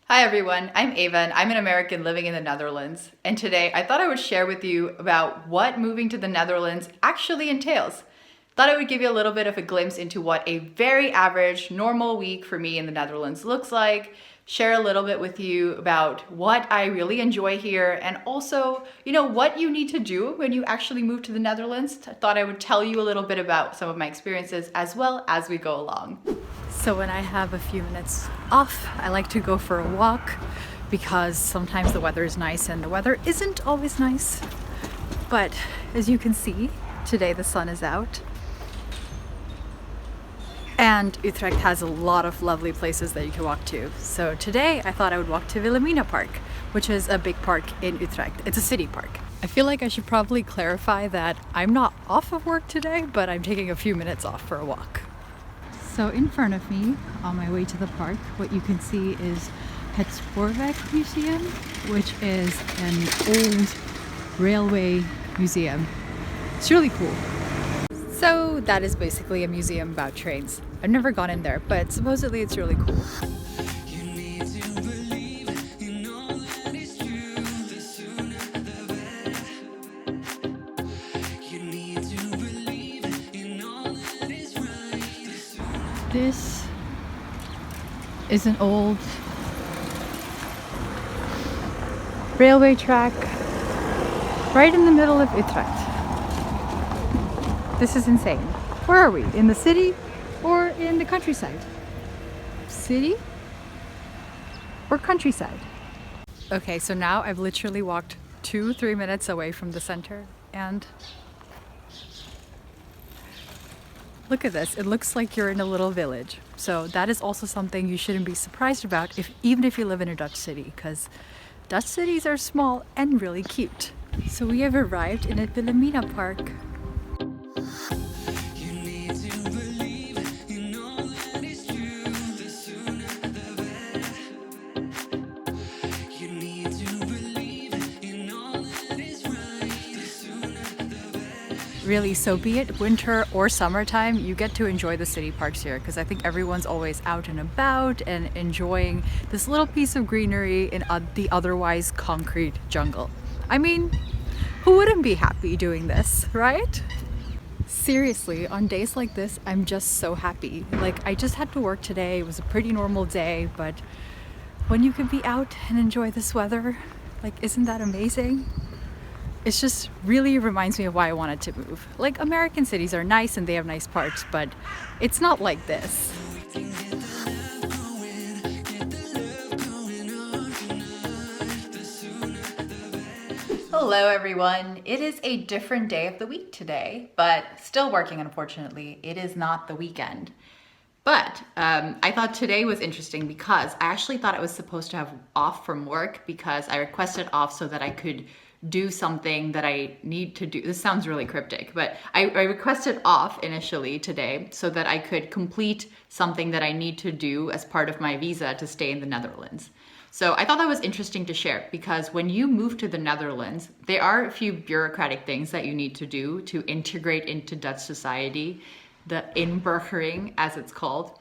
Hi everyone, I'm Ava and I'm an American living in the Netherlands. And today I thought I would share with you about what moving to the Netherlands actually entails. Thought I would give you a little bit of a glimpse into what a very average, normal week for me in the Netherlands looks like, share a little bit with you about what I really enjoy here, and also, what you need to do when you actually move to the Netherlands. I thought I would tell you a little bit about some of my experiences as well as we go along. So when I have a few minutes off, I like to go for a walk because sometimes the weather is nice and the weather isn't always nice. But as you can see, today the sun is out. And Utrecht has a lot of lovely places that you can walk to. So today I thought I would walk to Wilhelmina Park, which is a big park in Utrecht. It's a city park. I feel like I should probably clarify that I'm not off of work today, but I'm taking a few minutes off for a walk. So in front of me, on my way to the park, what you can see is Het Spoorweg Museum, which is an old railway museum. It's really cool. So that is basically a museum about trains. I've never gone in there, but supposedly it's really cool. This is an old railway track right in the middle of Utrecht. This is insane. Where are we? In the city or in the countryside? City or countryside? Okay, so now I've literally walked 2-3 minutes away from the center and look at this. It looks like you're in a little village. So that is also something you shouldn't be surprised about even if you live in a Dutch city, because Dutch cities are small and really cute. So we have arrived in a Wilhelmina Park. Really, so be it winter or summertime, you get to enjoy the city parks here because I think everyone's always out and about and enjoying this little piece of greenery in the otherwise concrete jungle. I mean, who wouldn't be happy doing this, right? Seriously, on days like this, I'm just so happy. Like, I just had to work today. It was a pretty normal day, but when you can be out and enjoy this weather, like, isn't that amazing? It's just really reminds me of why I wanted to move. Like, American cities are nice and they have nice parks, but it's not like this. Hello everyone. It is a different day of the week today, but still working, unfortunately. It is not the weekend. But I thought today was interesting because I actually thought I was supposed to have off from work because I requested off so that I could do something that I need to do. This sounds really cryptic, but I requested off initially today so that I could complete something that I need to do as part of my visa to stay in the Netherlands. So I thought that was interesting to share because when you move to the Netherlands, there are a few bureaucratic things that you need to do to integrate into Dutch society, the inburgering as it's called.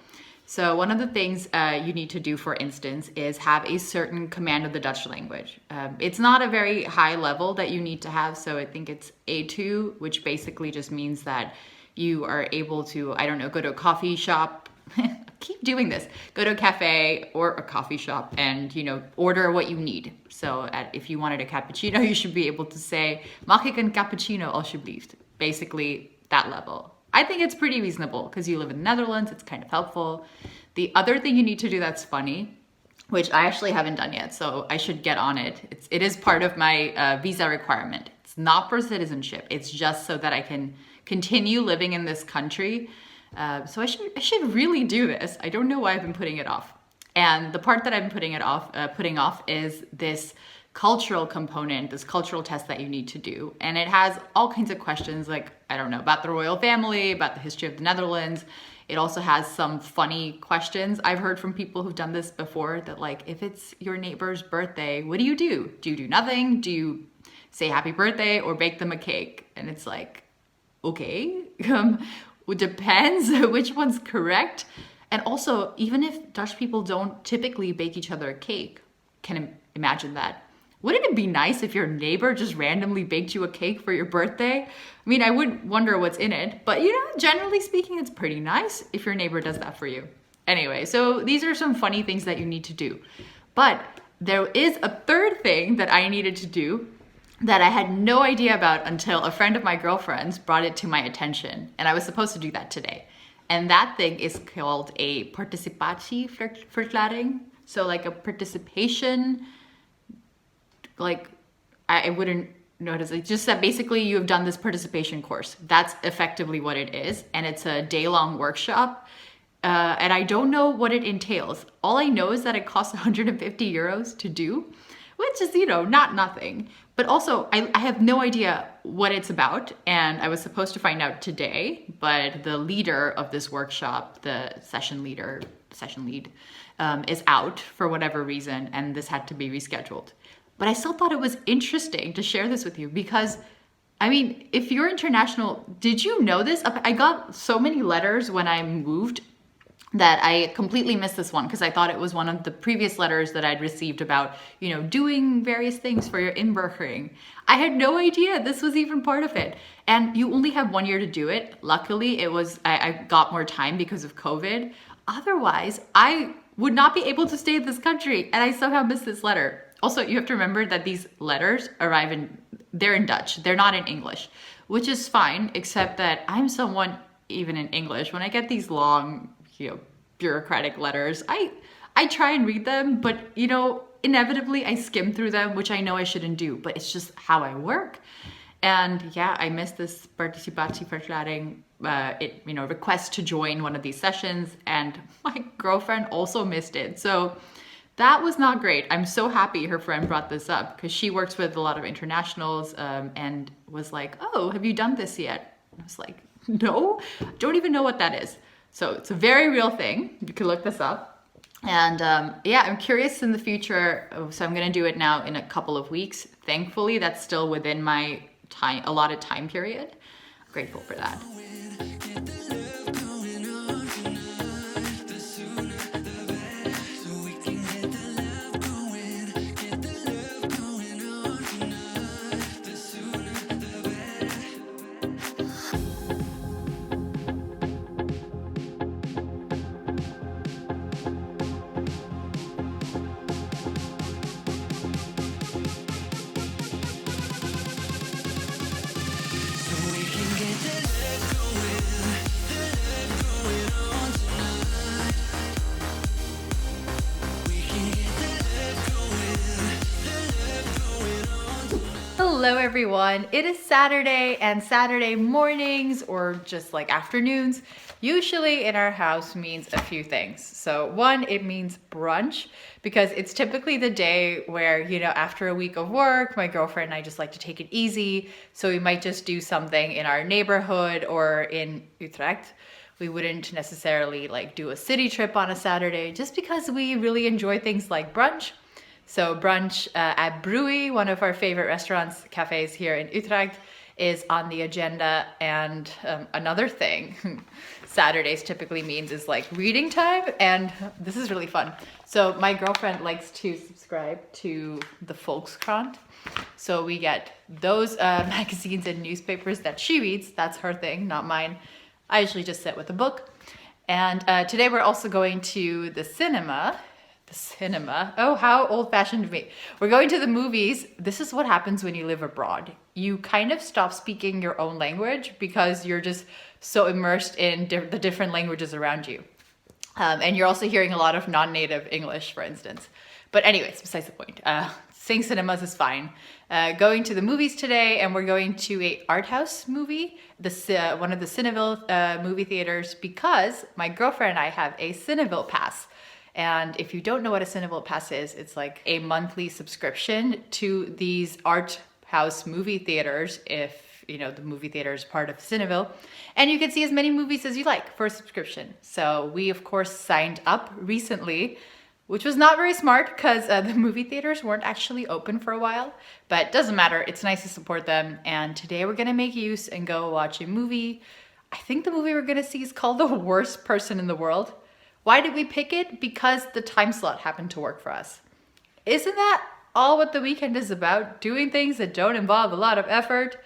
So one of the things you need to do, for instance, is have a certain command of the Dutch language. It's not a very high level that you need to have. So I think it's A2, which basically just means that you are able to, I don't know, go to a coffee shop. Keep doing this. Go to a cafe or a coffee shop and, order what you need. So if you wanted a cappuccino, you should be able to say, mag ik een cappuccino alsjeblieft? Basically that level. I think it's pretty reasonable because you live in the Netherlands. It's kind of helpful. The other thing you need to do that's funny, which I actually haven't done yet, so I should get on it. It is part of my visa requirement. It's not for citizenship. It's just so that I can continue living in this country. So I should really do this. I don't know why I've been putting it off. And the part that I'm putting off is this cultural component, this cultural test that you need to do. And it has all kinds of questions like, I don't know, about the royal family, about the history of the Netherlands. It also has some funny questions. I've heard from people who've done this before that, like, if it's your neighbor's birthday, what do you do? Do you do nothing? Do you say happy birthday or bake them a cake? And it's like, okay, it depends which one's correct. And also, even if Dutch people don't typically bake each other a cake, imagine that. Wouldn't it be nice if your neighbor just randomly baked you a cake for your birthday? I mean, I would wonder what's in it, but generally speaking, it's pretty nice if your neighbor does that for you. Anyway, so these are some funny things that you need to do. But there is a third thing that I needed to do that I had no idea about until a friend of my girlfriend's brought it to my attention. And I was supposed to do that today. And that thing is called a participatieverklaring. So like a participation, like I wouldn't notice it. Just that basically you have done this participation course. That's effectively what it is. And it's a day-long workshop. And I don't know what it entails. All I know is that it costs 150 euros to do, which is, not nothing. But also, I have no idea what it's about, and I was supposed to find out today, but the leader of this workshop, the session lead, is out for whatever reason, and this had to be rescheduled. But I still thought it was interesting to share this with you because, I mean, if you're international, did you know this? I got so many letters when I moved that I completely missed this one because I thought it was one of the previous letters that I'd received about, doing various things for your inburgering. I had no idea this was even part of it. And you only have 1 year to do it. Luckily, I got more time because of COVID. Otherwise, I would not be able to stay in this country and I somehow missed this letter. Also, you have to remember that these letters they're in Dutch. They're not in English, which is fine, except that I'm someone, even in English, when I get these long, bureaucratic letters, I try and read them, but inevitably I skim through them, which I know I shouldn't do, but it's just how I work. And yeah, I missed this participatieverklaring, request to join one of these sessions, and my girlfriend also missed it. So that was not great. I'm so happy her friend brought this up because she works with a lot of internationals and was like, oh, have you done this yet? I was like, no, don't even know what that is. So it's a very real thing. You can look this up. And I'm curious in the future. So I'm going to do it now in a couple of weeks. Thankfully, that's still within my allotted time period. I'm grateful for that. Hello everyone, it is Saturday, and Saturday mornings or just like afternoons usually in our house means a few things. So one, it means brunch because it's typically the day where, after a week of work, my girlfriend and I just like to take it easy. So we might just do something in our neighborhood or in Utrecht. We wouldn't necessarily do a city trip on a Saturday just because we really enjoy things like brunch. So brunch at Brewy, one of our favorite restaurants, cafes here in Utrecht, is on the agenda. And another thing Saturdays typically means is reading time. And this is really fun. So my girlfriend likes to subscribe to the Volkskrant. So we get those magazines and newspapers that she reads. That's her thing, not mine. I usually just sit with a book. And today we're also going to the cinema. The cinema. Oh, how old-fashioned of me. We're going to the movies. This is what happens when you live abroad. You kind of stop speaking your own language because you're just so immersed in the different languages around you. And you're also hearing a lot of non-native English, for instance. But anyways, besides the point. Seeing cinemas is fine. Going to the movies today, and we're going to a art house movie, one of the Cineville movie theaters, because my girlfriend and I have a Cineville pass. And if you don't know what a Cineville pass is, it's like a monthly subscription to these art house movie theaters if, the movie theater is part of Cineville. And you can see as many movies as you like for a subscription. So we, of course, signed up recently, which was not very smart because the movie theaters weren't actually open for a while. But it doesn't matter. It's nice to support them. And today we're going to make use and go watch a movie. I think the movie we're going to see is called The Worst Person in the World, Why did we pick it? Because the time slot happened to work for us. Isn't that all what the weekend is about? Doing things that don't involve a lot of effort?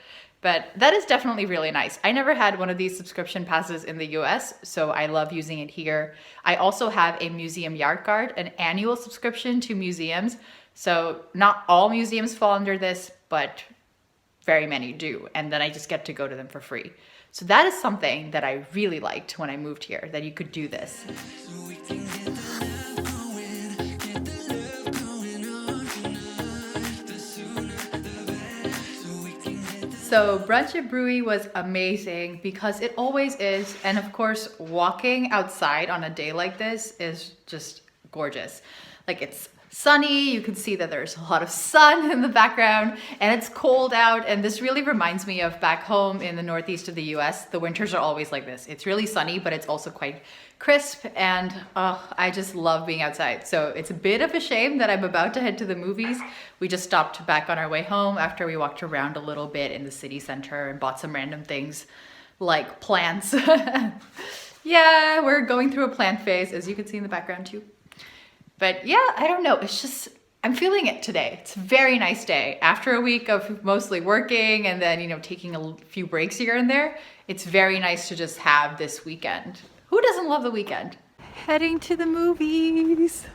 But that is definitely really nice. I never had one of these subscription passes in the US, so I love using it here. I also have a museum yard card, an annual subscription to museums. So not all museums fall under this, but very many do. And then I just get to go to them for free. So that is something that I really liked when I moved here, that you could do this. So brunch at Brewery was amazing because it always is. And of course, walking outside on a day like this is just gorgeous. Like it's sunny, you can see that there's a lot of sun in the background and it's cold out. And this really reminds me of back home in the northeast of the US. The winters are always like this. It's really sunny, but it's also quite crisp and I just love being outside. So it's a bit of a shame that I'm about to head to the movies. We just stopped back on our way home after we walked around a little bit in the city center and bought some random things like plants. Yeah, we're going through a plant phase, as you can see in the background too. But yeah, I don't know, it's just, I'm feeling it today. It's a very nice day. After a week of mostly working and then, you know, taking a few breaks here and there, it's very nice to just have this weekend. Who doesn't love the weekend? Heading to the movies.